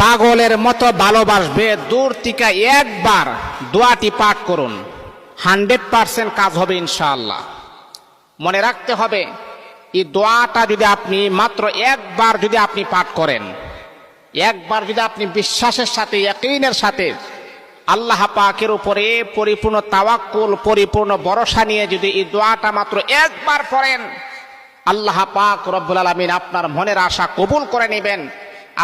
পাগলের মতো ভালোবাসবে। দূর থেকে একবার দোয়াটি পাঠ করুন, 100% কাজ হবে ইনশাআল্লাহ। মনে রাখতে হবে, এই দোয়াটা যদি আপনি মাত্র একবার যদি আপনি পাঠ করেন, একবার যদি আপনি বিশ্বাসের সাথে, ইয়াকিনের সাথে আল্লাহ পাকের উপরে পরিপূর্ণ তাওয়াক্কুল, পরিপূর্ণ ভরসা নিয়ে যদি এই দোয়াটা মাত্র একবার পড়েন, আল্লাহ পাক রব্বুল আলামিন আপনার মনের আশা কবুল করে নেবেন।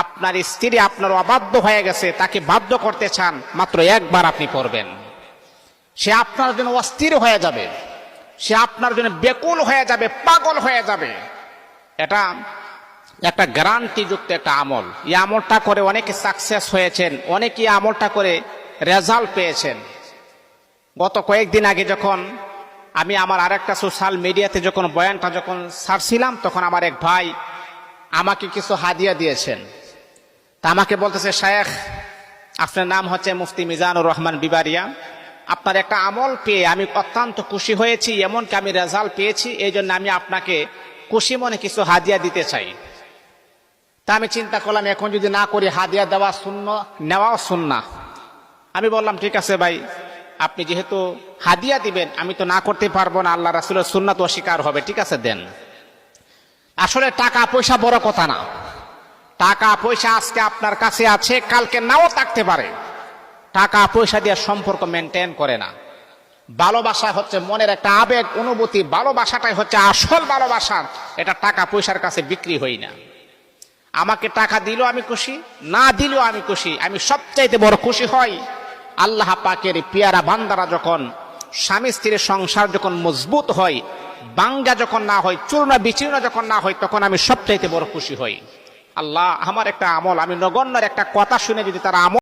আপনার স্ত্রী আপনার অবাধ্য হয়ে গেছে, তাকে বাধ্য করতে চান, মাত্র একবার আপনি পড়বেন, সে আপনার জন্য অস্থির হয়ে যাবে, সে আপনার জন্য বেকুল হয়ে যাবে, পাগল হয়ে যাবে। এটা একটা গ্যারান্টিযুক্ত একটা আমল। এই আমলটা করে অনেকে সাকসেস হয়েছেন, অনেকে এই আমলটা করে রেজাল্ট পেয়েছেন। গত কয়েকদিন আগে যখন আমি আমার আরেকটা সোশ্যাল মিডিয়াতে যখন বয়ানটা যখন ছাড়ছিলাম, তখন আমার এক ভাই আমাকে কিছু হাদিয়া দিয়েছেন। তা আমাকে বলতেছে, শায়েখ আপনার নাম হচ্ছে মুফতি মিজানুর রহমান বিবারিয়া, আপনার একটা আমল পেয়ে আমি অত্যন্ত খুশি হয়েছি, এমনকি আমি রেজাল্ট পেয়েছি, এই জন্য আমি আপনাকে খুশি মনে কিছু হাদিয়া দিতে চাই। তা আমি চিন্তা করলাম, এখন যদি না করি হাদিয়া দেওয়া শূন্য, নেওয়াও শূন্য। আমি বললাম, ঠিক আছে ভাই, আপনি যেহেতু হাদিয়া দিবেন, আমি তো না করতে পারবো না, আল্লাহ রাসূলের সুন্নাত অস্বীকার হবে, ঠিক আছে দেন। আসলে টাকা পয়সা বড় কথা না। টাকা পয়সা আজকে আপনার কাছে আছে, কালকে নাও থাকতে পারে। টাকা পয়সা দিয়ে সম্পর্ক মেনটেন করে না। ভালোবাসা হচ্ছে মনের একটা আবেগ, অনুভূতি। ভালোবাসাটাই হচ্ছে আসল ভালোবাসা। এটা টাকা পয়সার কাছে বিক্রি হই না। আমাকে টাকা দিলেও আমি খুশি, না দিলেও আমি খুশি। আমি সবচাইতে বড় খুশি হই আল্লাহ পাকের পিয়ারা বান্দারা যখন, স্বামী স্ত্রীর সংসার যখন মজবুত হয়, বাঙ্গা যখন না হয়, চূর্ণ বিচূর্ণ যখন না হয়, তখন আমি সবচাইতে বড় খুশি হই। আল্লাহ, আমার একটা আমল, আমি নগণ্যের একটা কথা শুনে যদি তারা আমল